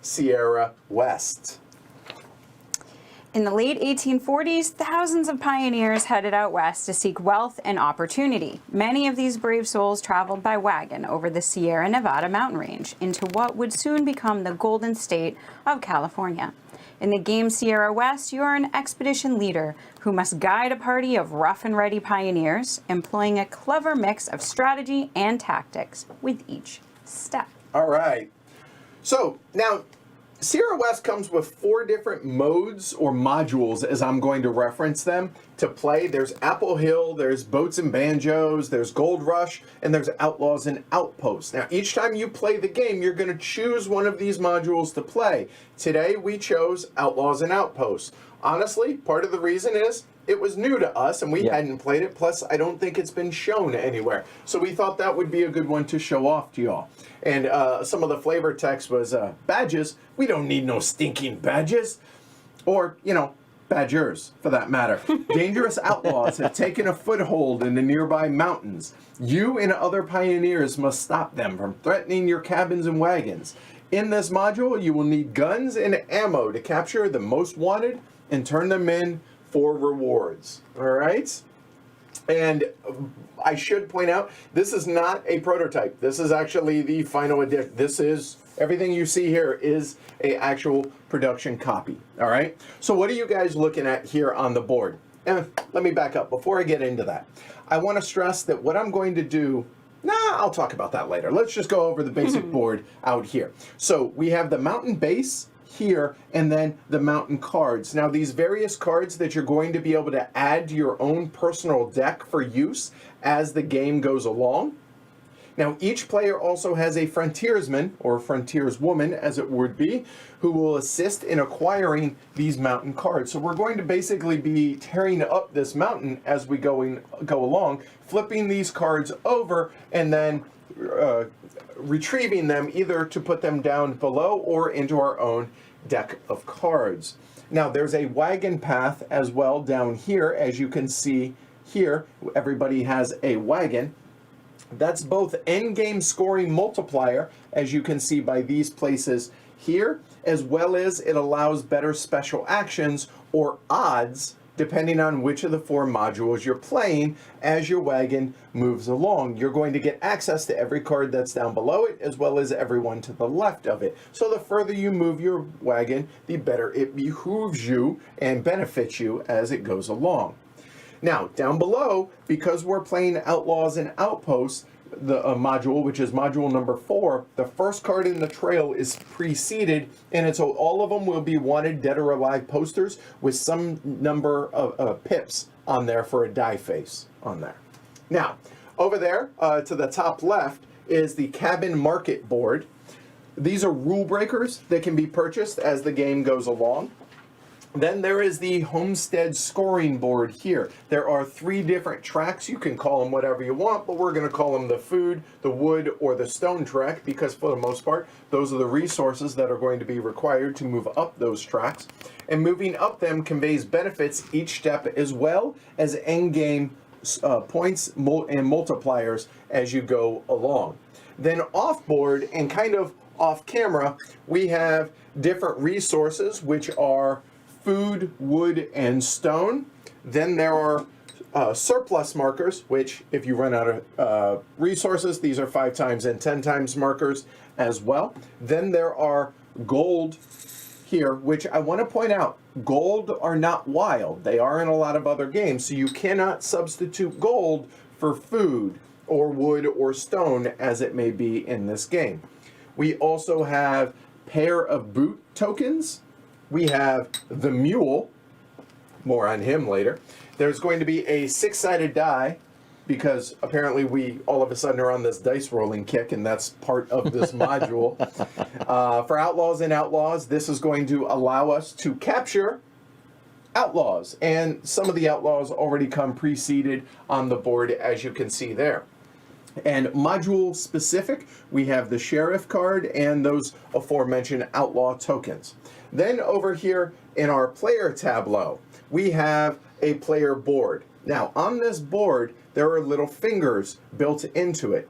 Sierra West. In the late 1840s, thousands of pioneers headed out west to seek wealth and opportunity. Many of these brave souls traveled by wagon over the Sierra Nevada mountain range into what would soon become the Golden State of California. In the game Sierra West, you are an expedition leader who must guide a party of rough and ready pioneers, employing a clever mix of strategy and tactics with each step. All right. So now, Sierra West comes with 4 different modes or modules, as I'm going to reference them, to play. There's Apple Hill, there's Boats and Banjos, there's Gold Rush, and there's Outlaws and Outposts. Now, each time you play the game, you're going to choose one of these modules to play. Today, we chose Outlaws and Outposts. Honestly, part of the reason is it was new to us, and we hadn't played it. Plus, I don't think it's been shown anywhere. So we thought that would be a good one to show off to y'all. And some of the flavor text was, badges? We don't need no stinking badges. Or, you know, badgers, for that matter. Dangerous outlaws have taken a foothold in the nearby mountains. You and other pioneers must stop them from threatening your cabins and wagons. In this module, you will need guns and ammo to capture the most wanted and turn them in for rewards. All right? And I should point out, this is not a prototype. This is actually the final edition. This is, everything you see here is a actual production copy. All right? So what are you guys looking at here on the board? And let me back up. Before I get into that, I want to stress that what I'm going to do, I'll talk about that later. Let's just go over the basic board out here. So we have the mountain base here, and then the mountain cards. Now, these various cards that you're going to be able to add to your own personal deck for use as the game goes along. Now, each player also has a frontiersman, or frontierswoman as it would be, who will assist in acquiring these mountain cards. So we're going to basically be tearing up this mountain as we go along, flipping these cards over, and then retrieving them either to put them down below or into our own deck of cards. Now, there's a wagon path as well down here. As you can see here, everybody has a wagon. That's both end-game scoring multiplier, as you can see by these places here, as well as it allows better special actions or odds depending on which of the 4 modules you're playing as your wagon moves along. You're going to get access to every card that's down below it, as well as everyone to the left of it. So the further you move your wagon, the better it behooves you and benefits you as it goes along. Now, down below, because we're playing Outlaws and Outposts, the module, which is module number 4, the first card in the trail is preceded, and it's all of them will be wanted dead or alive posters with some number of pips on there for a die face on there. Now, over there to the top left is the cabin market board. These are rule breakers that can be purchased as the game goes along. Then there is the homestead scoring board here. There are 3 different tracks. You can call them whatever you want, but we're going to call them the food, the wood, or the stone track, because for the most part, those are the resources that are going to be required to move up those tracks. And moving up them conveys benefits each step, as well as end-game points and multipliers as you go along. Then off-board and kind of off-camera, we have different resources, which are food, wood, and stone. Then there are surplus markers, which if you run out of resources, these are 5 times and 10 times markers as well. Then there are gold here, which I want to point out, gold are not wild. They are in a lot of other games, so you cannot substitute gold for food or wood or stone as it may be in this game. We also have pair of boot tokens. We have the mule, more on him later. There's going to be a 6-sided die, because apparently we all of a sudden are on this dice rolling kick, and that's part of this module. For Outlaws and Outlaws, this is going to allow us to capture outlaws, and some of the outlaws already come preceded on the board, as you can see there. And module specific, we have the sheriff card and those aforementioned outlaw tokens. Then over here in our player tableau, we have a player board. Now on this board, there are little fingers built into it.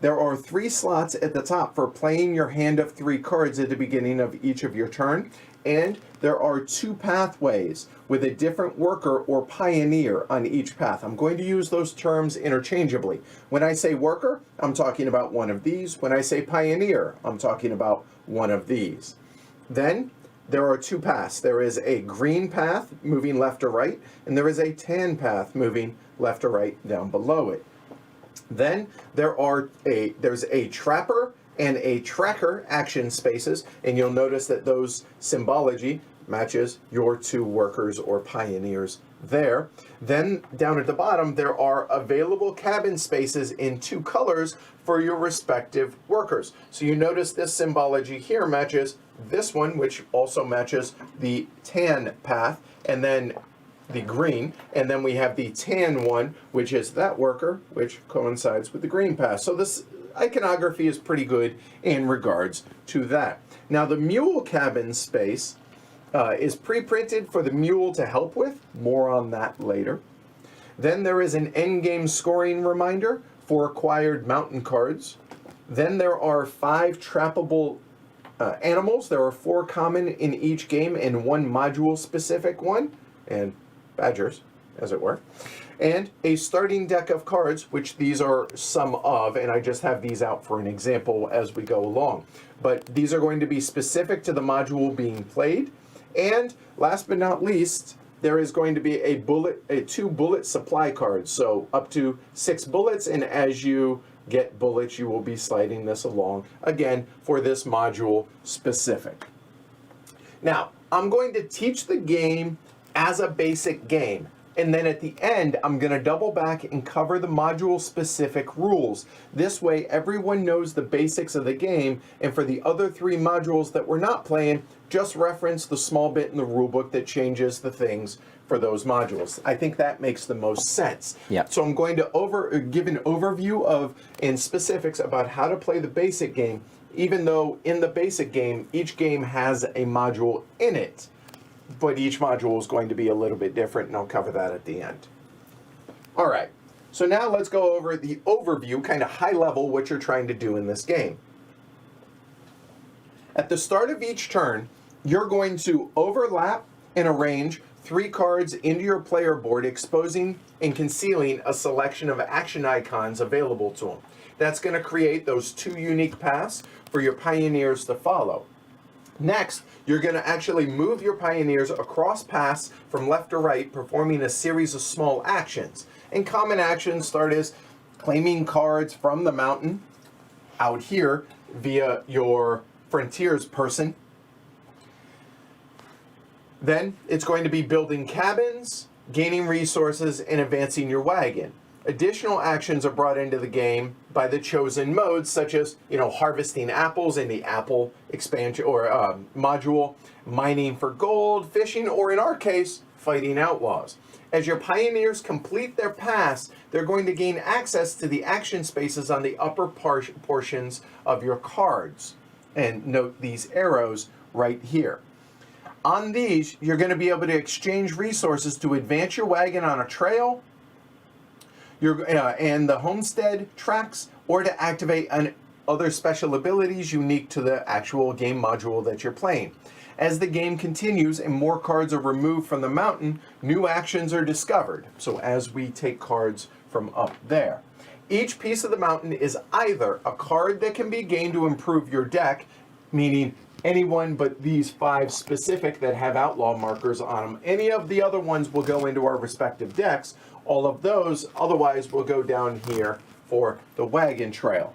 There are 3 slots at the top for playing your hand of 3 cards at the beginning of each of your turn, and there are 2 pathways with a different worker or pioneer on each path. I'm going to use those terms interchangeably. When I say worker, I'm talking about one of these. When I say pioneer, I'm talking about one of these. Then there are 2 paths. There is a green path moving left or right, and there is a tan path moving left or right down below it. Then there's a trapper and a tracker action spaces, and you'll notice that those symbology matches your 2 workers or pioneers there. Then down at the bottom, there are available cabin spaces in 2 colors for your respective workers. So you notice this symbology here matches this one, which also matches the tan path, and then the green, and then we have the tan one, which is that worker, which coincides with the green path. So this iconography is pretty good in regards to that. Now the mule cabin space is pre-printed for the mule to help with. More on that later. Then there is an endgame scoring reminder for acquired mountain cards. Then there are 5 trappable animals. There are 4 common in each game and 1 module specific one, and badgers, as it were. And a starting deck of cards, which these are some of, and I just have these out for an example as we go along. But these are going to be specific to the module being played. And last but not least, there is going to be a 2 bullet supply cards. So up to 6 bullets, and as you get bullets, you will be sliding this along, again, for this module specific. Now, I'm going to teach the game as a basic game. And then at the end, I'm going to double back and cover the module-specific rules. This way, everyone knows the basics of the game, and for the other 3 modules that we're not playing, just reference the small bit in the rulebook that changes the things for those modules. I think that makes the most sense. Yep. So I'm going to give an overview of and specifics about how to play the basic game, even though in the basic game, each game has a module in it. But each module is going to be a little bit different, and I'll cover that at the end. All right, so now let's go over the overview, kind of high level, what you're trying to do in this game. At the start of each turn, you're going to overlap and arrange 3 cards into your player board, exposing and concealing a selection of action icons available to them. That's going to create those 2 unique paths for your pioneers to follow. Next, you're going to actually move your pioneers across paths from left to right, performing a series of small actions. And common actions start as claiming cards from the mountain out here via your frontiers person. Then it's going to be building cabins, gaining resources, and advancing your wagon. Additional actions are brought into the game by the chosen modes, such as, harvesting apples in the apple expansion or module, mining for gold, fishing, or in our case, fighting outlaws. As your pioneers complete their paths, they're going to gain access to the action spaces on the upper portions of your cards. And note these arrows right here. On these, you're going to be able to exchange resources to advance your wagon on a trail, and the homestead tracks, or to activate other special abilities unique to the actual game module that you're playing. As the game continues and more cards are removed from the mountain, new actions are discovered. So as we take cards from up there. Each piece of the mountain is either a card that can be gained to improve your deck, meaning any one but these 5 specific that have outlaw markers on them. Any of the other ones will go into our respective decks. All of those otherwise will go down here for the wagon trail.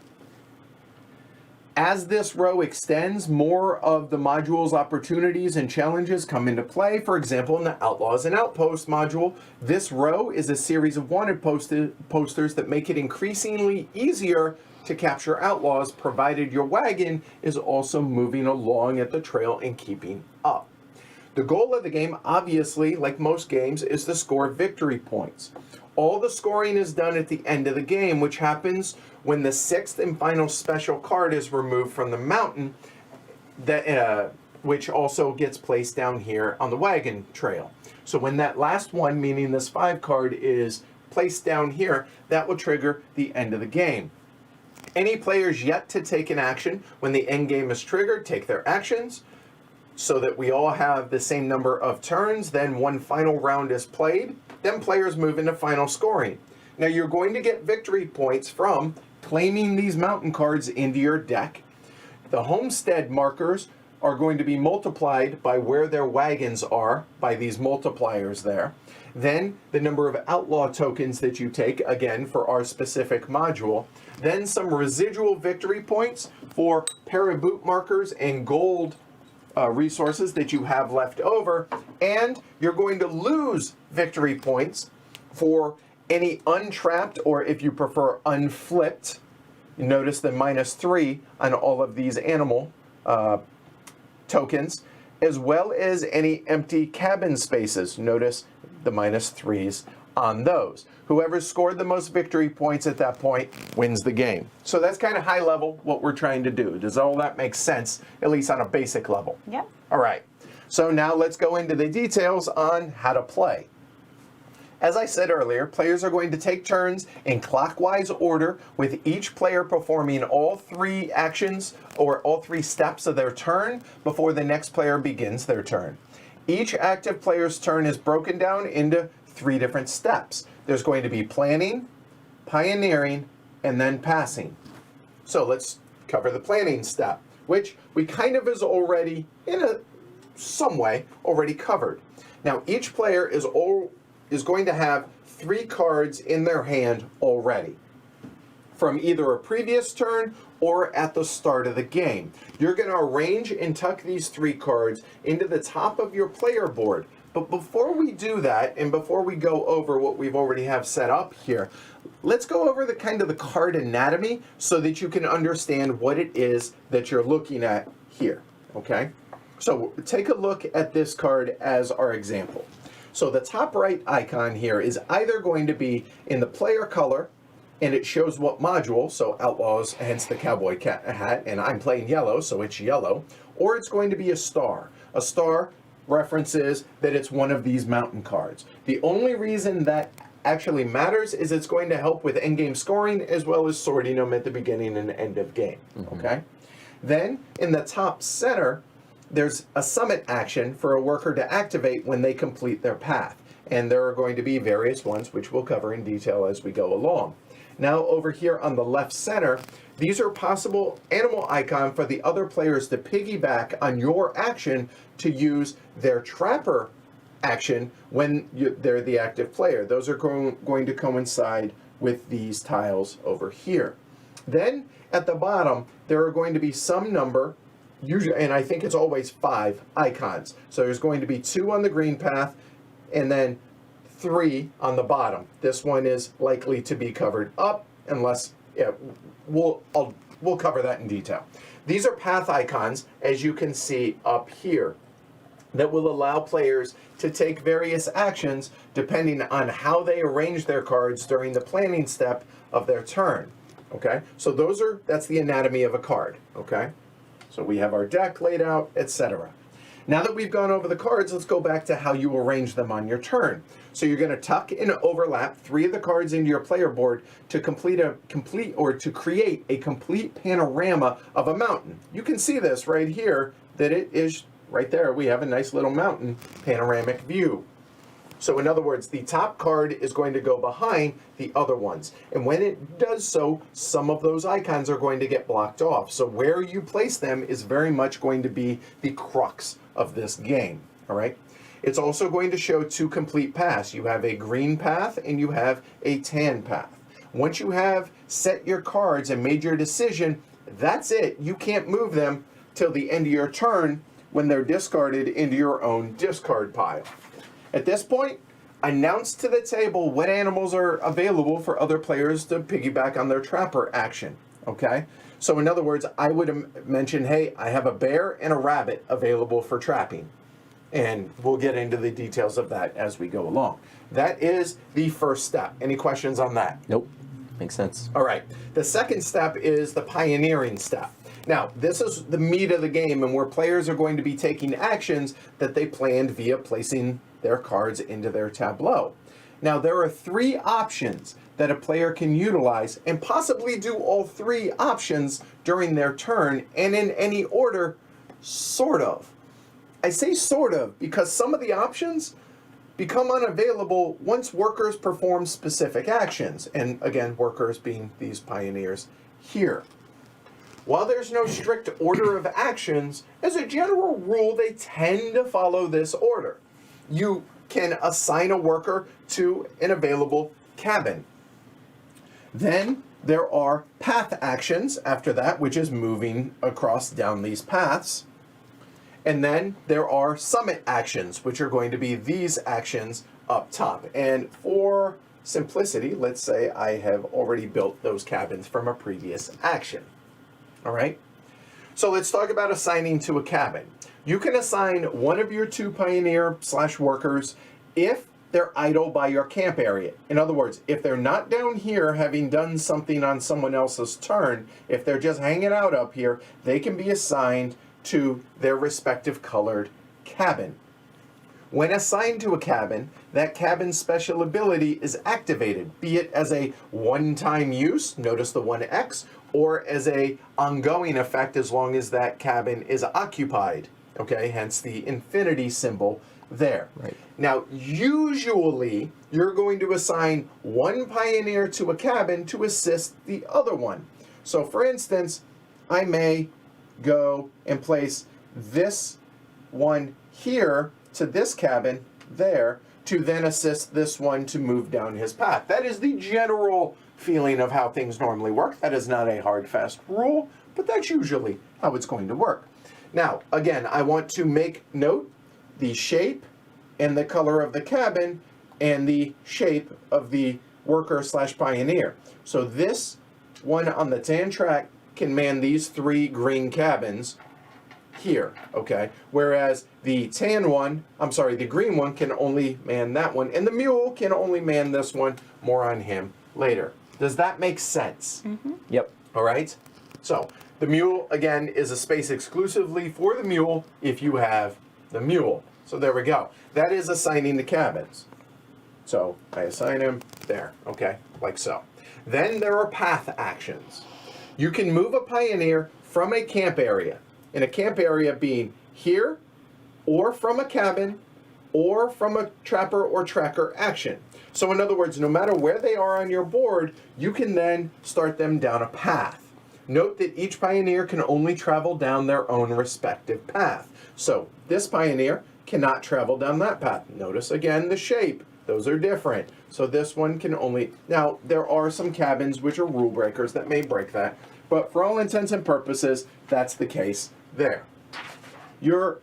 As this row extends, more of the module's opportunities and challenges come into play. For example, in the Outlaws and Outposts module, this row is a series of wanted posters that make it increasingly easier to capture outlaws, provided your wagon is also moving along at the trail and keeping up. The goal of the game, obviously, like most games, is to score victory points. All the scoring is done at the end of the game, which happens when the 6th and final special card is removed from the mountain, which also gets placed down here on the wagon trail. So when that last one, meaning this 5 card, is placed down here, that will trigger the end of the game. Any players yet to take an action when the end game is triggered take their actions so that we all have the same number of turns. Then one final round is played. Then players move into final scoring. Now you're going to get victory points from claiming these mountain cards into your deck. The homestead markers are going to be multiplied by where their wagons are by these multipliers there. Then the number of outlaw tokens that you take, again, for our specific module. Then some residual victory points for paraboot markers and gold resources that you have left over. And you're going to lose victory points for any untrapped, or if you prefer unflipped. You notice the -3 on all of these animal tokens, as well as any empty cabin spaces. Notice the -3s on those. Whoever scored the most victory points at that point wins the game. So that's kind of high level what we're trying to do. Does all that make sense, at least on a basic level? Yep. All right. So now let's go into the details on how to play. As I said earlier, players are going to take turns in clockwise order, with each player performing all 3 actions or all 3 steps of their turn before the next player begins their turn. Each active player's turn is broken down into 3 different steps. There's going to be planning, pioneering, and then passing. So let's cover the planning step, which we kind of is already, in some way, already covered. Now each player is going to have 3 cards in their hand already from either a previous turn or at the start of the game. You're going to arrange and tuck these 3 cards into the top of your player board. But before we do that, and before we go over what we've already have set up here, let's go over the kind of the card anatomy so that you can understand what it is that you're looking at here, okay? So take a look at this card as our example. So the top right icon here is either going to be in the player color, and it shows what module, so Outlaws, hence the cowboy hat, and I'm playing yellow, so it's yellow, or it's going to be a star. A star references that it's one of these mountain cards. The only reason that actually matters is it's going to help with endgame scoring as well as sorting them at the beginning and end of game, okay? Then in the top center, there's a summit action for a worker to activate when they complete their path. And there are going to be various ones which we'll cover in detail as we go along. Now over here on the left center, these are possible animal icon for the other players to piggyback on your action to use their trapper action when they're the active player. Those are going to coincide with these tiles over here. Then at the bottom, there are going to be some number, usually, and I think it's always 5 icons. So there's going to be 2 on the green path and then 3 on the bottom. This one is likely to be covered up unless, yeah, we'll cover that in detail. These are path icons, as you can see up here, that will allow players to take various actions depending on how they arrange their cards during the planning step of their turn. Okay, so that's the anatomy of a card. Okay, so we have our deck laid out, etc. Now that we've gone over the cards, let's go back to how you arrange them on your turn. So you're going to tuck and overlap 3 of the cards into your player board to create a complete panorama of a mountain. You can see this right here, that it is right there. We have a nice little mountain panoramic view. So in other words, the top card is going to go behind the other ones. And when it does so, some of those icons are going to get blocked off. So where you place them is very much going to be the crux of this game, all right? It's also going to show 2 complete paths. You have a green path and you have a tan path. Once you have set your cards and made your decision, that's it. You can't move them till the end of your turn when they're discarded into your own discard pile. At this point, announce to the table what animals are available for other players to piggyback on their trapper action, okay? So in other words, I would mention, hey, I have a bear and a rabbit available for trapping. And we'll get into the details of that as we go along. That is the first step. Any questions on that? Nope. Makes sense. All right. The second step is the pioneering step. Now, this is the meat of the game, and where players are going to be taking actions that they planned via placing their cards into their tableau. Now, there are 3 options that a player can utilize and possibly do all 3 options during their turn and in any order, sort of. I say sort of because some of the options become unavailable once workers perform specific actions. And again, workers being these pioneers here. While there's no strict order of actions, as a general rule, they tend to follow this order. You can assign a worker to an available cabin. Then there are path actions after that, which is moving across down these paths. And then there are summit actions, which are going to be these actions up top. And for simplicity, let's say I have already built those cabins from a previous action. All right? So let's talk about assigning to a cabin. You can assign one of your 2 pioneer/workers if they're idle by your camp area. In other words, if they're not down here having done something on someone else's turn, if they're just hanging out up here, they can be assigned to their respective colored cabin. When assigned to a cabin, that cabin's special ability is activated, be it as a one-time use, notice the 1X, or as a ongoing effect as long as that cabin is occupied, okay, hence the infinity symbol there. Right. Now, usually, you're going to assign one pioneer to a cabin to assist the other one. So, for instance, I may go and place this one here to this cabin there to then assist this one to move down his path. That is the general feeling of how things normally work. That is not a hard, fast rule, but that's usually how it's going to work. Now, again, I want to make note the shape and the color of the cabin and the shape of the worker/pioneer. So this one on the tan track can man these 3 green cabins here, okay? Whereas the the green one can only man that one, and the mule can only man this one. More on him later. Does that make sense? Mm-hmm. Yep. All right? So, the mule, again, is a space exclusively for the mule if you have the mule. So there we go. That is assigning the cabins. So, I assign him there, okay? Like so. Then there are path actions. You can move a pioneer from a camp area, and a camp area being here, or from a cabin, or from a trapper or tracker action. So in other words, no matter where they are on your board, you can then start them down a path. Note that each pioneer can only travel down their own respective path. So this pioneer cannot travel down that path. Notice again the shape. Those are different. So this one can only... Now, there are some cabins which are rule breakers that may break that, but for all intents and purposes, that's the case there. Your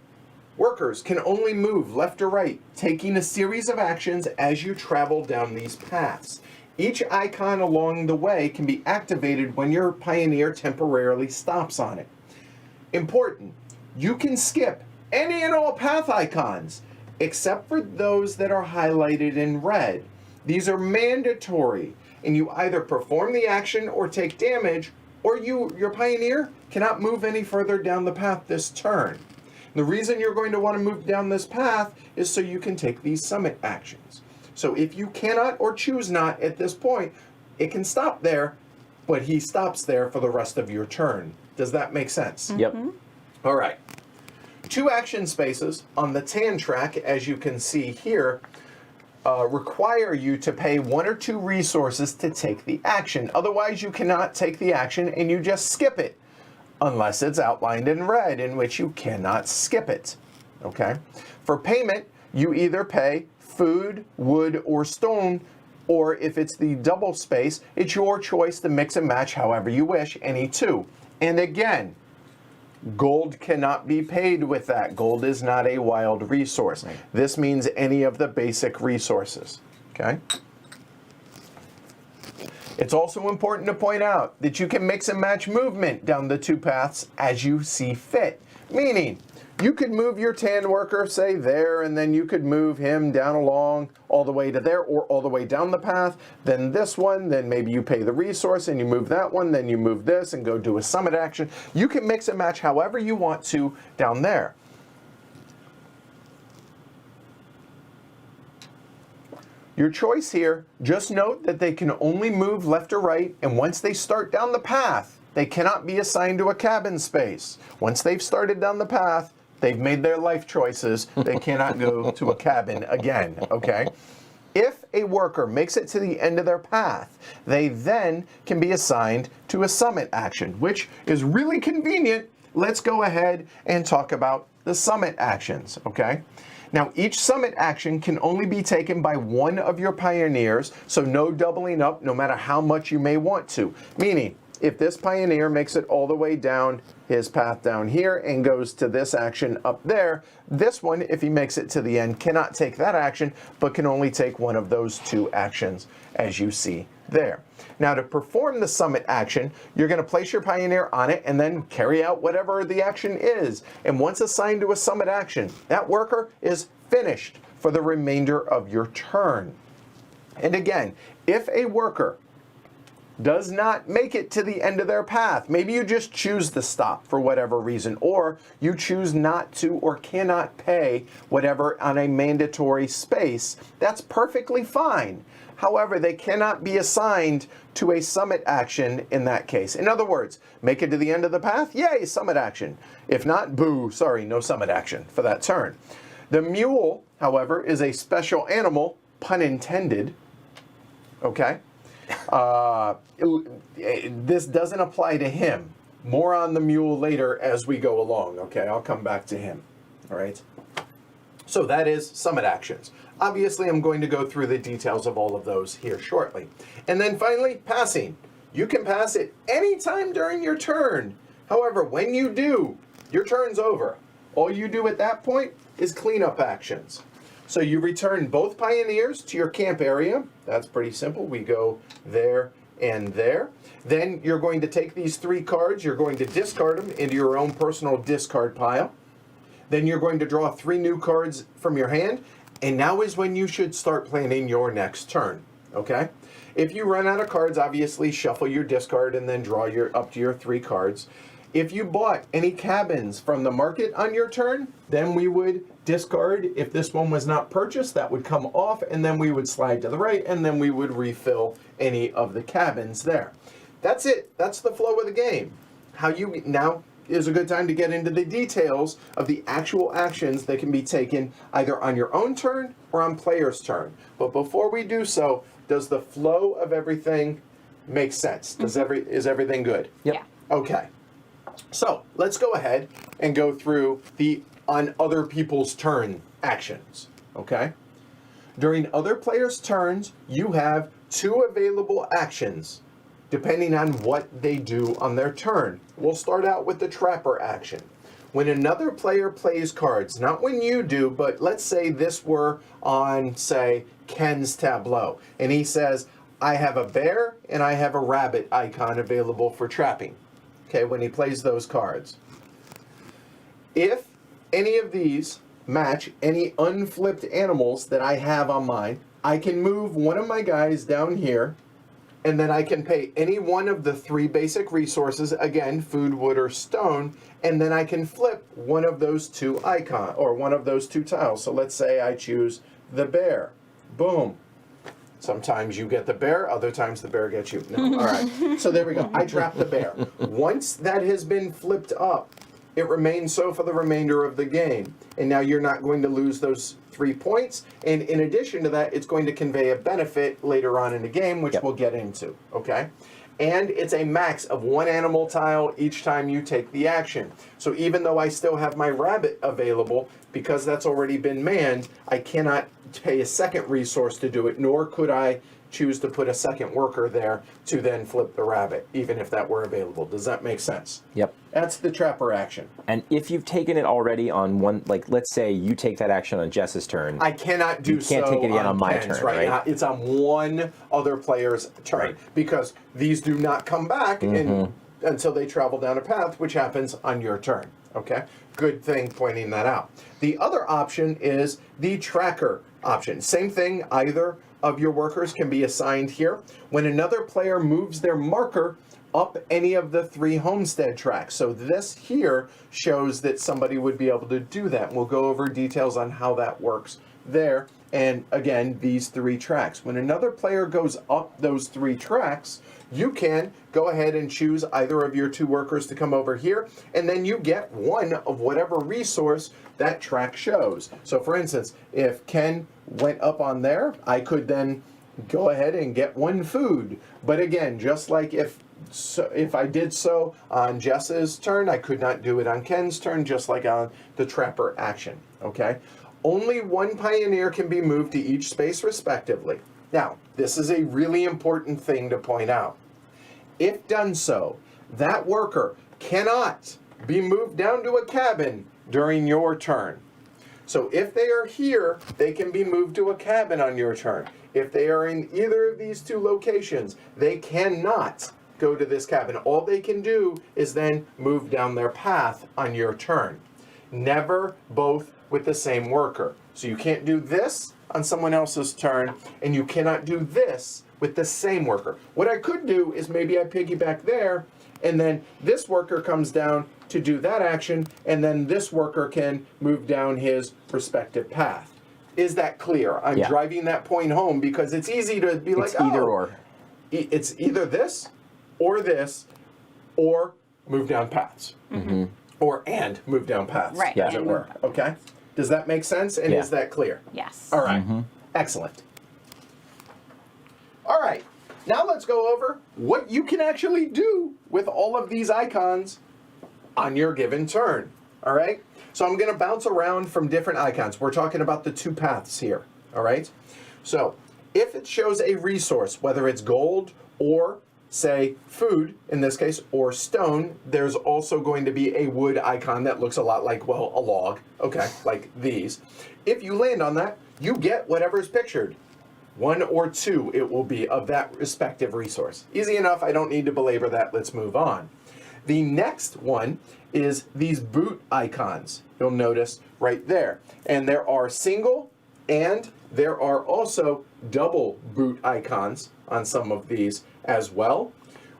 workers can only move left or right, taking a series of actions as you travel down these paths. Each icon along the way can be activated when your pioneer temporarily stops on it. Important, you can skip any and all path icons, except for those that are highlighted in red. These are mandatory, and you either perform the action or take damage, or your pioneer cannot move any further down the path this turn. The reason you're going to want to move down this path is so you can take these summit actions. So if you cannot or choose not at this point, it can stop there, but he stops there for the rest of your turn. Does that make sense? Mm-hmm. Yep. All right. 2 action spaces on the tan track, as you can see here, require you to pay 1 or 2 resources to take the action. Otherwise, you cannot take the action and you just skip it, unless it's outlined in red, in which you cannot skip it. Okay? For payment, you either pay food, wood, or stone, or if it's the double space, it's your choice to mix and match however you wish, any 2. And again, gold cannot be paid with that. Gold is not a wild resource. Right. This means any of the basic resources. Okay? It's also important to point out that you can mix and match movement down the 2 paths as you see fit. Meaning, you could move your tan worker, say, there, and then you could move him down along all the way to there, or all the way down the path, then this one, then maybe you pay the resource and you move that one, then you move this and go do a summit action. You can mix and match however you want to down there. Your choice here, just note that they can only move left or right, and once they start down the path, they cannot be assigned to a cabin space. Once they've started down the path, they've made their life choices, they cannot go to a cabin again, okay? If a worker makes it to the end of their path, they then can be assigned to a summit action, which is really convenient. Let's go ahead and talk about the summit actions, okay? Now, each summit action can only be taken by one of your pioneers, so no doubling up no matter how much you may want to. Meaning, if this pioneer makes it all the way down his path down here and goes to this action up there, this one, if he makes it to the end, cannot take that action, but can only take one of those two actions, as you see there. Now, to perform the summit action, you're going to place your pioneer on it and then carry out whatever the action is. And once assigned to a summit action, that worker is finished for the remainder of your turn. And again, if a worker does not make it to the end of their path, maybe you just choose to stop for whatever reason, or you choose not to or cannot pay whatever on a mandatory space, that's perfectly fine. However, they cannot be assigned to a summit action in that case. In other words, make it to the end of the path, yay, summit action. If not, boo, sorry, no summit action for that turn. The mule, however, is a special animal, pun intended, okay? This doesn't apply to him. More on the mule later as we go along, okay? I'll come back to him, all right? So that is summit actions. Obviously, I'm going to go through the details of all of those here shortly. And then finally, passing. You can pass it anytime during your turn. However, when you do, your turn's over. All you do at that point is cleanup actions. So you return both pioneers to your camp area. That's pretty simple. We go there and there. Then you're going to take these 3 cards. You're going to discard them into your own personal discard pile. Then you're going to draw 3 new cards from your hand. And now is when you should start planning your next turn, okay? If you run out of cards, obviously shuffle your discard and then draw up to your 3 cards. If you bought any cabins from the market on your turn, then we would discard. If this one was not purchased, that would come off, and then we would slide to the right, and then we would refill any of the cabins there. That's it. That's the flow of the game. Now is a good time to get into the details of the actual actions that can be taken either on your own turn or on player's turn. But before we do so, does the flow of everything make sense? Is everything good? Yep. Yeah. Okay. So let's go ahead and go through the on other people's turn actions, okay? During other players' turns, you have 2 available actions depending on what they do on their turn. We'll start out with the trapper action. When another player plays cards, not when you do, but let's say this were on, say, Ken's tableau, and he says, I have a bear and I have a rabbit icon available for trapping. Okay, when he plays those cards. If any of these match any unflipped animals that I have on mine, I can move one of my guys down here, and then I can pay any one of the 3 basic resources, again, food, wood, or stone, and then I can flip one of those 2 icons, or one of those 2 tiles. So let's say I choose the bear. Boom. Sometimes you get the bear, other times the bear gets you. No, all right. So there we go. I trap the bear. Once that has been flipped up, it remains so for the remainder of the game. And now you're not going to lose those 3 points. And in addition to that, it's going to convey a benefit later on in the game, which we'll get into, okay? And it's a max of 1 animal tile each time you take the action. So even though I still have my rabbit available, because that's already been manned, I cannot pay a second resource to do it, nor could I choose to put a second worker there to then flip the rabbit, even if that were available. Does that make sense? Yep. That's the trapper action. And if you've taken it already on one, like let's say you take that action on Jess's turn. I cannot do so. You can't take it again on my Ken's, turn, right? Now, it's on one other player's turn, Right. because these do not come back until they travel down a path, which happens on your turn. Okay? Good thing pointing that out. The other option is the tracker option. Same thing, either of your workers can be assigned here. When another player moves their marker up any of the 3 homestead tracks. So this here shows that somebody would be able to do that. We'll go over details on how that works there and again, these 3 tracks. When another player goes up those 3 tracks, you can go ahead and choose either of your 2 workers to come over here, and then you get one of whatever resource that track shows. So for instance, if Ken went up on there, I could then go ahead and get 1 food. But again, just like if I did so on Jess's turn, I could not do it on Ken's turn, just like on the Trapper action, okay? Only 1 pioneer can be moved to each space respectively. Now, this is a really important thing to point out. If done so, that worker cannot be moved down to a cabin during your turn. So if they are here, they can be moved to a cabin on your turn. If they are in either of these 2 locations, they cannot go to this cabin. All they can do is then move down their path on your turn. Never both with the same worker. So you can't do this on someone else's turn, and you cannot do this with the same worker. What I could do is maybe I piggyback there, and then this worker comes down to do that action, and then this worker can move down his respective path. Is that clear? I'm driving that point home because it's easy to be like, it's either or. It's either this, or move down paths. Mm-hmm. And move down paths, right. as it were. Okay? Does that make sense? And is that clear? Yes. All right. Excellent. All right. Now let's go over what you can actually do with all of these icons on your given turn. All right? So I'm going to bounce around from different icons. We're talking about the 2 paths here. All right? So if it shows a resource, whether it's gold or, say, food, in this case, or stone, there's also going to be a wood icon that looks a lot like, well, a log. Okay, like these. If you land on that, you get whatever's pictured. 1 or 2 it will be of that respective resource. Easy enough, I don't need to belabor that, let's move on. The next one is these boot icons. You'll notice right there. And there are single and there are also double boot icons on some of these as well.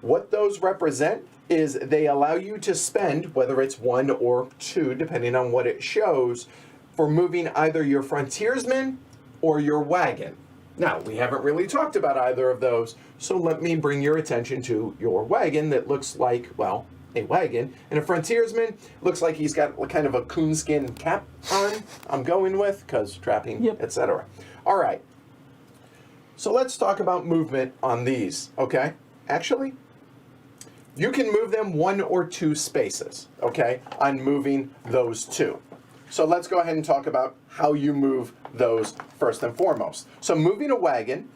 What those represent is they allow you to spend, whether it's 1 or 2, depending on what it shows, for moving either your frontiersman or your wagon. Now, we haven't really talked about either of those, so let me bring your attention to your wagon that looks like, well, a wagon. And a frontiersman looks like he's got kind of a coonskin cap on, I'm going with, because trapping, etc. All right. So let's talk about movement on these, okay? Actually, you can move them 1 or 2 spaces, okay, on moving those 2. So let's go ahead and talk about how you move those first and foremost. So moving a wagon,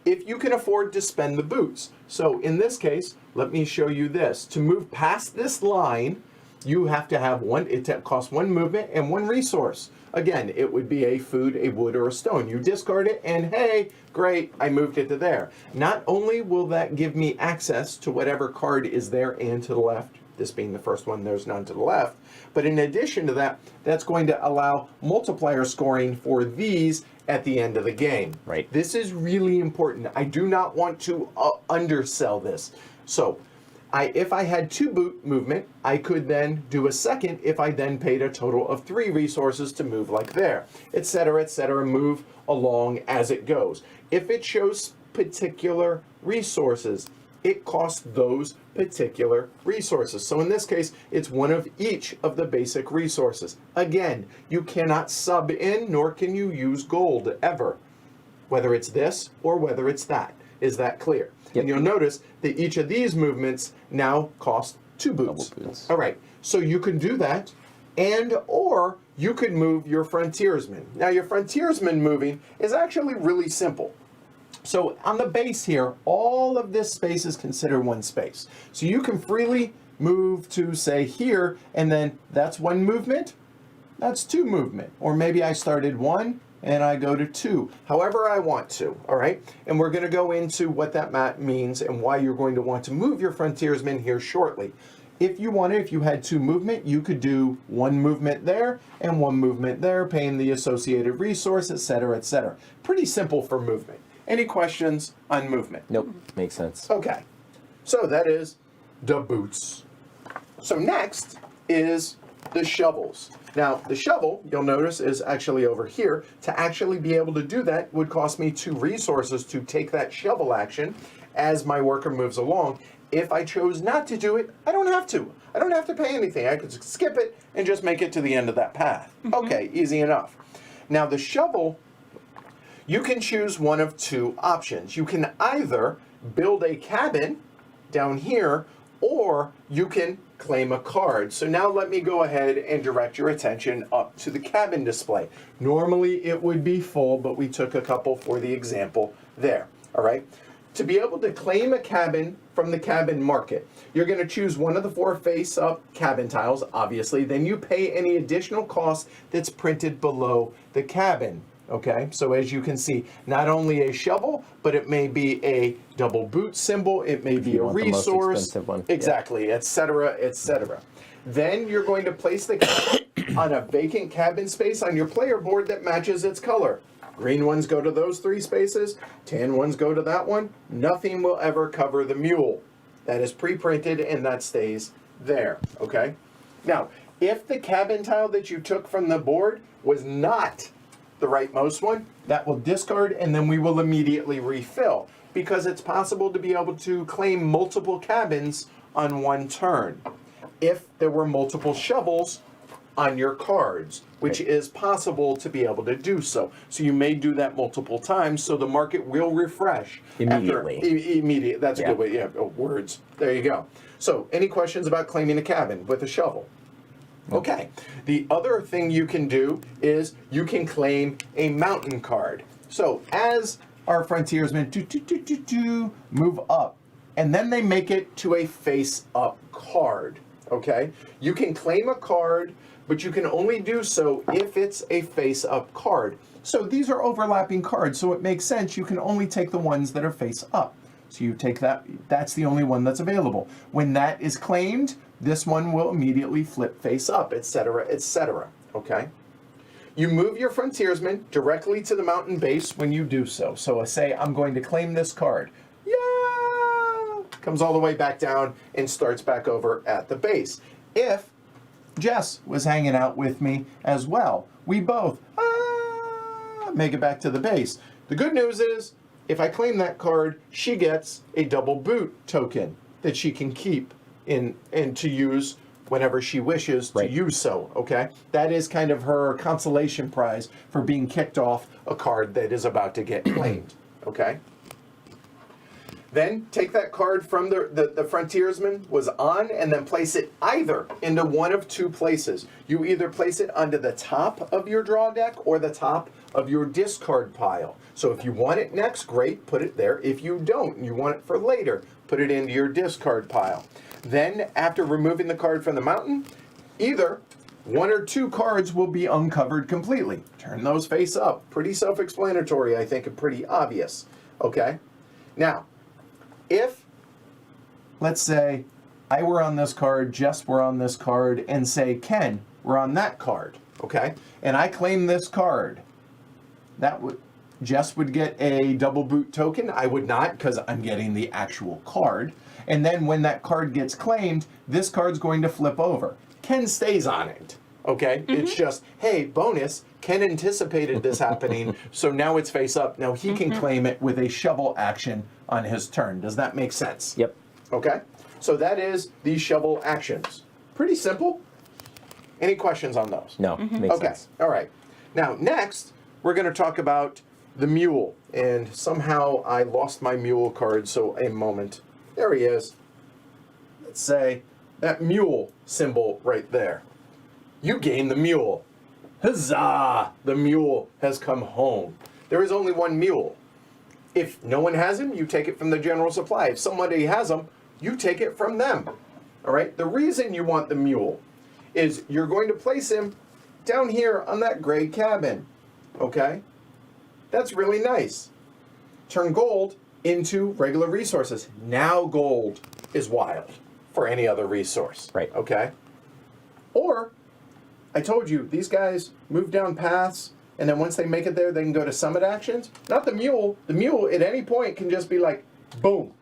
if you can afford to spend the boots. So in this case, let me show you this. To move past this line, you have to have it costs 1 movement and 1 resource. Again, it would be a food, a wood, or a stone. You discard it, and hey, great, I moved it to there. Not only will that give me access to whatever card is there and to the left, this being the first one, there's none to the left, but in addition to that, that's going to allow multiplier scoring for these at the end of the game. Right. This is really important. I do not want to undersell this. So, if I had 2 boot movement, I could then do a second if I then paid a total of 3 resources to move like there, etc., move along as it goes. If it shows particular resources, it costs those particular resources. So in this case, it's 1 of each of the basic resources. Again, you cannot sub in, nor can you use gold ever, whether it's this or whether it's that. Is that clear? Yep. And you'll notice that each of these movements now cost 2 boots. Double boots. All right, so you can do that, or you could move your frontiersman. Now your frontiersman moving is actually really simple. So on the base here, all of this space is considered 1 space. So you can freely move to, say, here, and then that's 1 movement, that's 2 movement. Or maybe I started 1, and I go to 2, however I want to, all right? And we're going to go into what that means and why you're going to want to move your frontiersman here shortly. If you wanted, if you had 2 movement, you could do 1 movement there and 1 movement there, paying the associated resource, etc., etc. Pretty simple for movement. Any questions on movement? Nope, makes sense. Okay, so that is the boots. So next is the shovels. Now, the shovel, you'll notice, is actually over here. To actually be able to do that would cost me 2 resources to take that shovel action as my worker moves along. If I chose not to do it, I don't have to. I don't have to pay anything. I could skip it and just make it to the end of that path. Okay, easy enough. Now, the shovel, you can choose one of 2 options. You can either build a cabin down here, or you can claim a card. So now let me go ahead and direct your attention up to the cabin display. Normally it would be full, but we took a couple for the example there, all right? To be able to claim a cabin from the cabin market, you're going to choose one of the 4 face-up cabin tiles, obviously. Then you pay any additional cost that's printed below the cabin. Okay, so as you can see, not only a shovel, but it may be a double boot symbol, it may be a resource, the most expensive one. Exactly, etc., etc. Then you're going to place the cabin on a vacant cabin space on your player board that matches its color. Green ones go to those 3 spaces, tan ones go to that one. Nothing will ever cover the mule. That is pre-printed and that stays there, okay? Now, if the cabin tile that you took from the board was not the rightmost one, that will discard and then we will immediately refill, because it's possible to be able to claim multiple cabins on one turn if there were multiple shovels on your cards, which is possible to be able to do so. So you may do that multiple times, so the market will refresh immediately. Immediate. That's a good way. Yeah, words. There you go. So any questions about claiming a cabin with a shovel? Okay. The other thing you can do is you can claim a mountain card. So as our frontiersmen move up, and then they make it to a face-up card. Okay? You can claim a card, but you can only do so if it's a face-up card. So these are overlapping cards, so it makes sense you can only take the ones that are face-up. So you take that, that's the only one that's available. When that is claimed, this one will immediately flip face up, etc., etc., okay? You move your frontiersman directly to the mountain base when you do so. So I say, I'm going to claim this card. Yeah! Comes all the way back down and starts back over at the base. If Jess was hanging out with me as well, we both make it back to the base. The good news is, if I claim that card, she gets a double boot token that she can keep in and to use whenever she wishes to use so, okay? That is kind of her consolation prize for being kicked off a card that is about to get claimed, okay? Then take that card from the frontiersman was on and then place it either into one of 2 places. You either place it under the top of your draw deck or the top of your discard pile. So if you want it next, great, put it there. If you don't, and you want it for later, put it into your discard pile. Then, after removing the card from the mountain, either 1 or 2 cards will be uncovered completely. Turn those face up. Pretty self-explanatory, I think, and pretty obvious. Okay? Now, if, let's say, I were on this card, Jess were on this card, and say, Ken, we're on that card, okay? And I claim this card, that would, Jess would get a double boot token. I would not, because I'm getting the actual card. And then when that card gets claimed, this card's going to flip over. Ken stays on it, okay? Mm-hmm. It's just, hey, bonus, Ken anticipated this happening, so now it's face up. Now he can claim it with a shovel action on his turn. Does that make sense? Yep. Okay? So that is the shovel actions. Pretty simple. Any questions on those? No, makes sense. All right. Now, next, we're going to talk about the mule. And somehow I lost my mule card, so a moment. There he is. Let's say that mule symbol right there. You gain the mule. Huzzah! The mule has come home. There is only one mule. If no one has him, you take it from the general supply. If somebody has him, you take it from them. All right? The reason you want the mule is you're going to place him down here on that gray cabin. Okay? That's really nice. Turn gold into regular resources. Now gold is wild for any other resource. Right. Okay? Or, I told you, these guys move down paths, and then once they make it there, they can go to summit actions. Not the mule. The mule, at any point, can just be like, boom.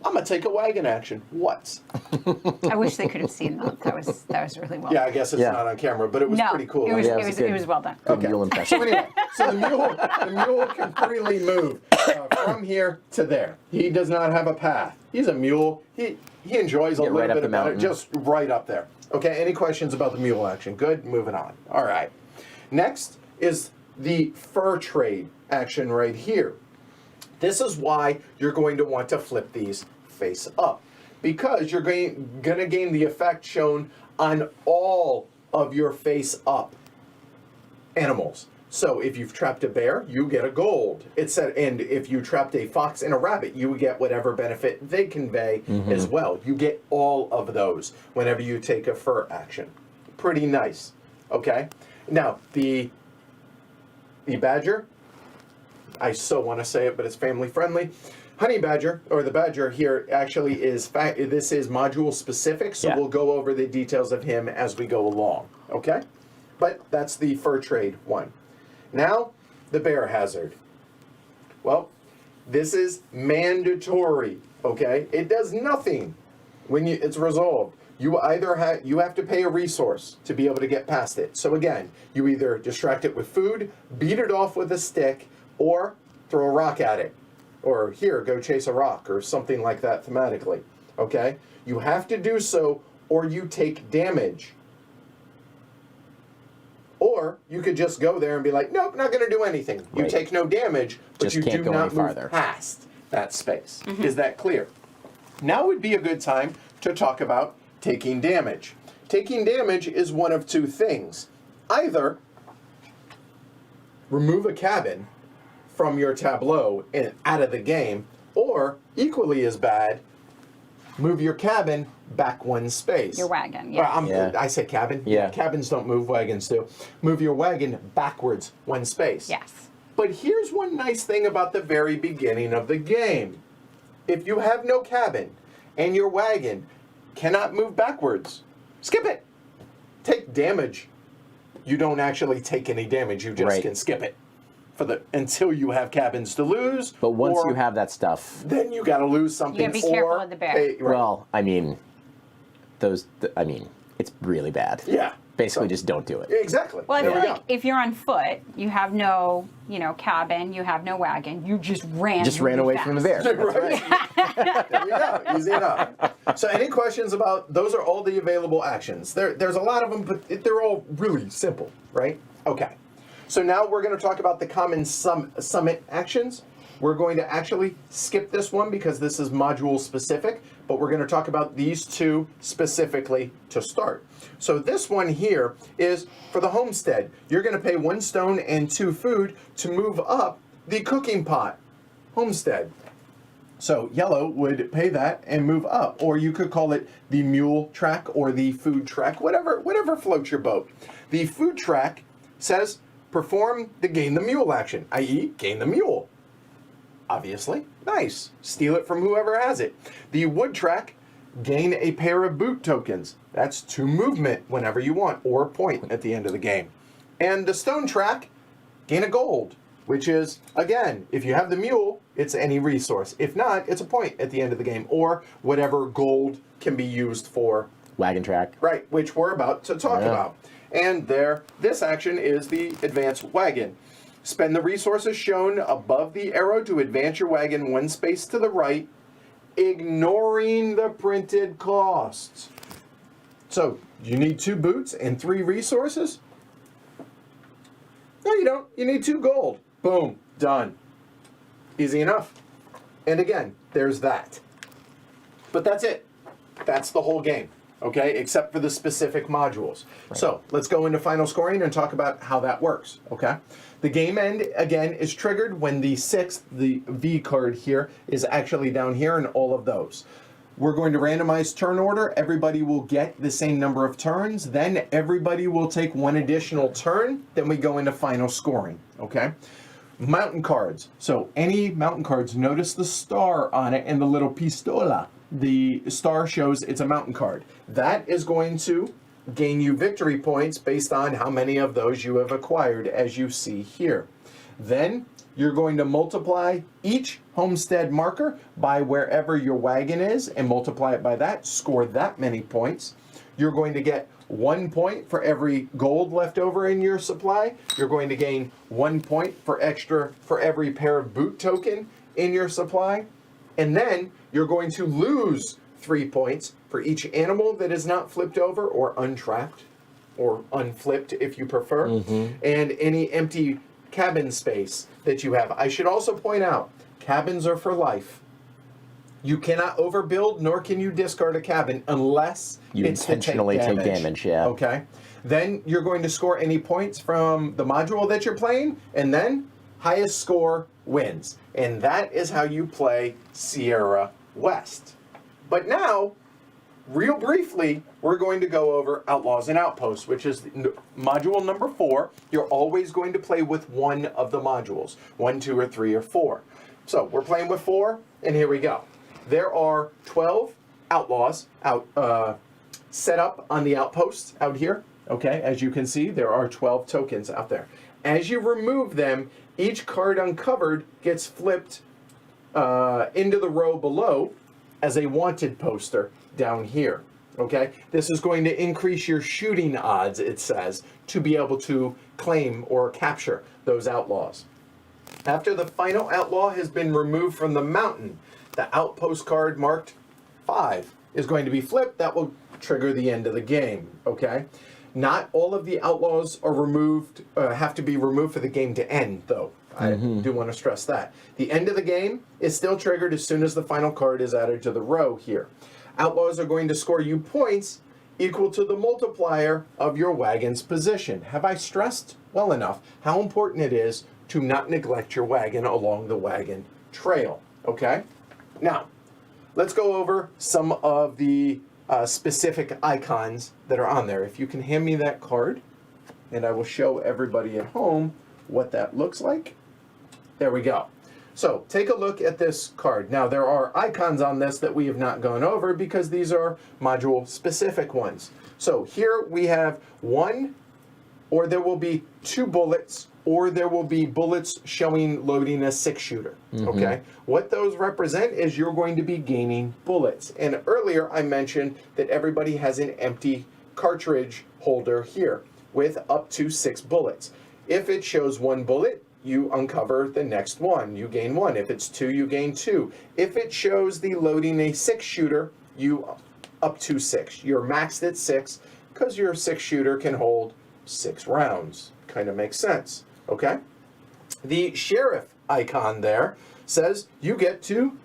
I'm going to take a wagon action. What? I wish they could have seen that. That was really well. Yeah, I guess it's Yeah. not on camera, but it was no, pretty cool. It was, Yeah, it, was, good. it was well done. Good mule impression. So anyway, the mule can freely move from here to there. He does not have a path. He's a mule. He enjoys a Get little right up bit the about it, mountain. just right up there. Okay, any questions about the mule action? Good, moving on. All right. Next is the fur trade action right here. This is why you're going to want to flip these face up, because you're going to gain the effect shown on all of your face up animals. So if you've trapped a bear, you get a gold. It said, and if you trapped a fox and a rabbit, you get whatever benefit they convey as well. You get all of those whenever you take a fur action. Pretty nice. Okay. Now the badger. I so want to say it, but it's family friendly. Honey badger, or the badger here, actually is this is module specific, so Yeah. we'll go over the details of him as we go along. Okay. But that's the fur trade one. Now, the bear hazard. Well, this is mandatory, okay? It does nothing when it's resolved. You either have to pay a resource to be able to get past it. So again, you either distract it with food, beat it off with a stick, or throw a rock at it. Or here, go chase a rock, or something like that thematically, okay? You have to do so, or you take damage. Or you could just go there and be like, nope, not going to do anything. You Right. take no damage, but Just you can't do go not any move farther. past that space. Is that clear? Now would be a good time to talk about taking damage. Taking damage is one of two things. Either remove a cabin from your tableau and out of the game, or equally as bad, move your cabin back one space. Your wagon, Well, yeah. I say cabin. Yeah. Cabins don't move, wagons do. Move your wagon backwards one space. Yes. But here's one nice thing about the very beginning of the game. If you have no cabin and your wagon cannot move backwards, skip it. Take damage. You don't actually take any damage. You just Right. can skip it until you have cabins to lose. But once or you have that stuff, then you got to lose something. You gotta be careful or of the bear. pay- right. well, I mean, it's really bad. Yeah. Basically, So- just don't do it. Exactly. Well, I there feel we like go. if you're on foot, you have no, cabin, you have no wagon, you just ran. Just ran really away from the bear. fast. That's right. There you go. Easy enough. So any questions about, those are all the available actions. There's a lot of them, but they're all really simple, right? Okay. So now we're going to talk about the common summit actions. We're going to actually skip this one because this is module specific, but we're going to talk about these two specifically to start. So this one here is for the homestead. You're going to pay 1 stone and 2 food to move up the cooking pot homestead. So yellow would pay that and move up, or you could call it the mule track or the food track, whatever floats your boat. The food track says perform the gain the mule action, i.e. gain the mule. Obviously, nice. Steal it from whoever has it. The wood track, gain a pair of boot tokens. That's 2 movement whenever you want, or a point at the end of the game. And the stone track, gain a gold, which is, again, if you have the mule, it's any resource. If not, it's a point at the end of the game, or whatever gold can be used for. Wagon track. Right, which we're about to talk Yeah. about. And this action is the advance wagon. Spend the resources shown above the arrow to advance your wagon 1 space to the right, ignoring the printed costs. So, you need 2 boots and 3 resources? No, you don't. You need 2 gold. Boom. Done. Easy enough. And again, there's that. But that's it. That's the whole game. Okay? Except for the specific modules. Right. So, let's go into final scoring and talk about how that works. Okay? The game end, again, is triggered when the 6th, the V card here, is actually down here in all of those. We're going to randomize turn order. Everybody will get the same number of turns. Then everybody will take 1 additional turn. Then we go into final scoring. Okay? Mountain cards. So any mountain cards, notice the star on it and the little pistola. The star shows it's a mountain card. That is going to gain you victory points based on how many of those you have acquired, as you see here. Then you're going to multiply each homestead marker by wherever your wagon is and multiply it by that, score that many points. You're going to get 1 point for every gold left over in your supply. You're going to gain 1 point for every pair of boot token in your supply. And then you're going to lose 3 points for each animal that is not flipped over or untrapped or unflipped if you prefer, and any empty cabin space that you have. I should also point out, cabins are for life. You cannot overbuild, nor can you discard a cabin unless You it's intentionally to take damage, yeah. Okay. Then you're going to score any points from the module that you're playing, and then highest score wins. And that is how you play Sierra West. But now, real briefly, we're going to go over Outlaws and Outposts, which is module number 4. You're always going to play with one of the modules, 1, 2, or 3, or 4. So we're playing with 4, and here we go. There are 12 outlaws set up on the outposts out here. Okay, as you can see, there are 12 tokens out there. As you remove them, each card uncovered gets flipped into the row below as a wanted poster down here. Okay, this is going to increase your shooting odds, it says, to be able to claim or capture those outlaws. After the final outlaw has been removed from the mountain, the outpost card marked 5 is going to be flipped. That will trigger the end of the game, okay? Not all of the outlaws are removed, have to be removed for the game to end, though. I do want to stress that. The end of the game is still triggered as soon as the final card is added to the row here. Outlaws are going to score you points equal to the multiplier of your wagon's position. Have I stressed well enough how important it is to not neglect your wagon along the wagon trail, okay? Now, let's go over some of the specific icons that are on there. If you can hand me that card, and I will show everybody at home what that looks like. There we go. So take a look at this card. Now, there are icons on this that we have not gone over because these are module specific ones. So here we have 1, or there will be 2 bullets, or there will be bullets showing loading a 6-shooter, okay? What those represent is you're going to be gaining bullets. And earlier I mentioned that everybody has an empty cartridge holder here with up to 6 bullets. If it shows 1 bullet, you uncover the next one. You gain 1. If it's 2, you gain 2. If it shows the loading a 6-shooter, you up to 6. You're maxed at 6 because your 6-shooter can hold 6 rounds. Kind of makes sense. Okay? The sheriff icon there says you get to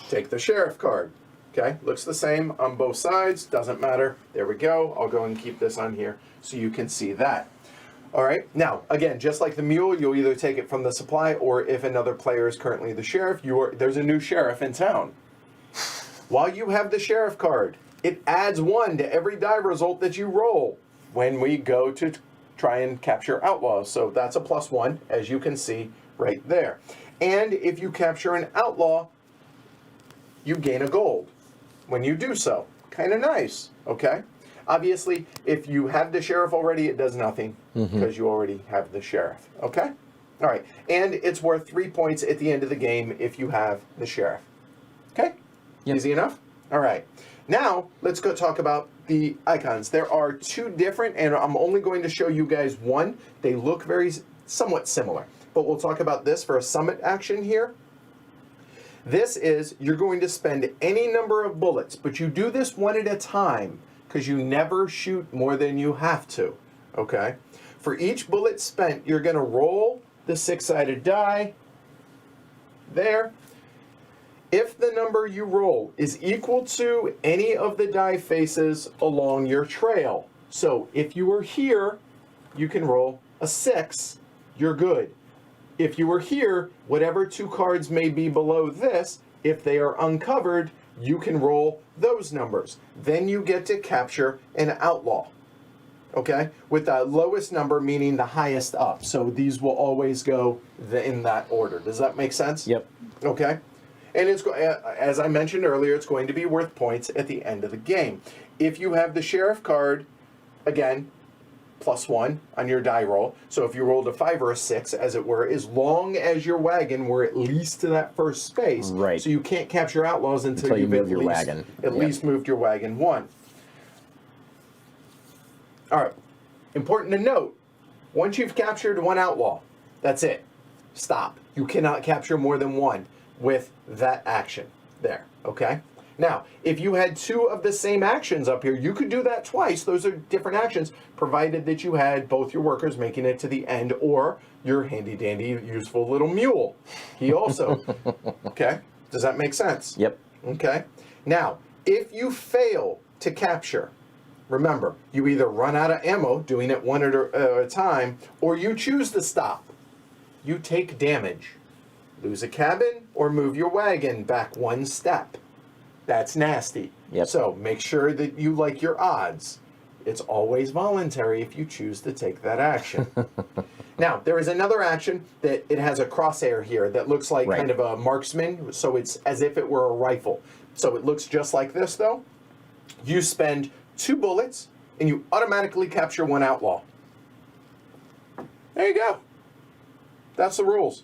take the sheriff card. Okay? Looks the same on both sides. Doesn't matter. There we go. I'll go and keep this on here so you can see that. All right? Now, again, just like the mule, you'll either take it from the supply, or if another player is currently the sheriff, there's a new sheriff in town. While you have the sheriff card, it adds 1 to every die result that you roll when we go to try and capture outlaws. So that's a +1, as you can see right there. And if you capture an outlaw, you gain a gold when you do so. Kind of nice, okay? Obviously, if you have the sheriff already, it does nothing because you already have the sheriff, okay? All right, and it's worth 3 points at the end of the game if you have the sheriff. Okay? Yep. Easy enough? All right. Now, let's go talk about the icons. There are 2 different, and I'm only going to show you guys one. They look somewhat similar, but we'll talk about this for a summit action here. This is, you're going to spend any number of bullets, but you do this one at a time because you never shoot more than you have to, okay? For each bullet spent, you're going to roll the 6-sided die there. If the number you roll is equal to any of the die faces along your trail. So if you were here, you can roll a 6, you're good. If you were here, whatever 2 cards may be below this, if they are uncovered, you can roll those numbers. Then you get to capture an outlaw, okay? With the lowest number meaning the highest up. So these will always go in that order. Does that make sense? Yep. Okay. And it's, as I mentioned earlier, it's going to be worth points at the end of the game. If you have the sheriff card, again, +1 on your die roll. So if you rolled a 5 or a 6, as it were, as long as your wagon were at least to that first space. Right. So you can't capture outlaws until you you've move your wagon. at least moved your wagon 1. All right. Important to note, once you've captured 1 outlaw, that's it. Stop. You cannot capture more than 1 with that action there, okay? Now, if you had 2 of the same actions up here, you could do that twice. Those are different actions, provided that you had both your workers making it to the end or your handy-dandy, useful little mule. He also, okay? Does that make sense? Yep. Okay? Now, if you fail to capture, remember, you either run out of ammo, doing it one at a time, or you choose to stop. You take damage. Lose a cabin or move your wagon back 1 step. That's nasty. Yep. So make sure that you like your odds. It's always voluntary if you choose to take that action. Now, there is another action that it has a crosshair here that looks like kind of a marksman, so it's as if it were a rifle. So it looks just like this, though. You spend 2 bullets, and you automatically capture 1 outlaw. There you go. That's the rules.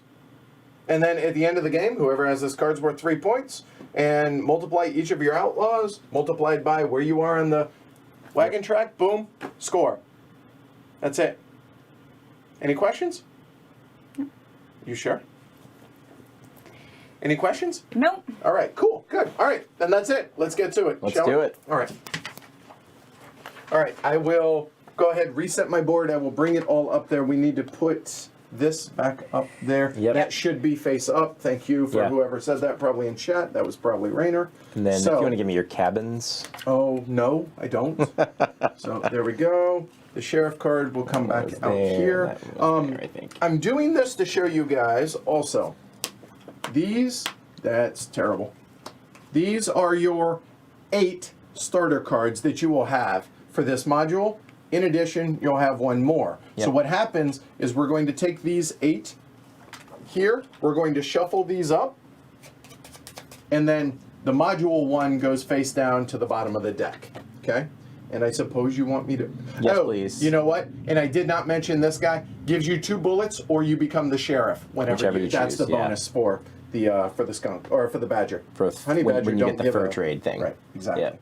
And then at the end of the game, whoever has this card's worth 3 points, and multiply each of your outlaws, multiplied by where you are on the wagon track, boom, score. That's it. Any questions? You sure? Any questions? Nope. All right, cool, good. All right, then that's it. Let's get to it. Let's shall do we? it. All right. All right, I will go ahead, reset my board. I will bring it all up there. We need to put this back up there. Yep. That should be face up. Thank you for whoever said that, probably in chat. That was probably Rainer. And then if you want to give me your cabins. Oh, no, I don't. So there we go. The sheriff card will come back out here. There, I think. I'm doing this to show you guys also. These, that's terrible. These are your 8 starter cards that you will have for this module. In addition, you'll have 1 more. Yep. So what happens is we're going to take these 8 here, we're going to shuffle these up, and then the module 1 goes face down to the bottom of the deck, okay? And I suppose you want me to... Yes, please. You know what? And I did not mention this guy. Gives you 2 bullets, or you become the sheriff whenever Whichever you That's choose, the bonus for the skunk, or for the badger. For honey badger, when you don't get the give fur a- trade thing. Right, exactly. Yeah.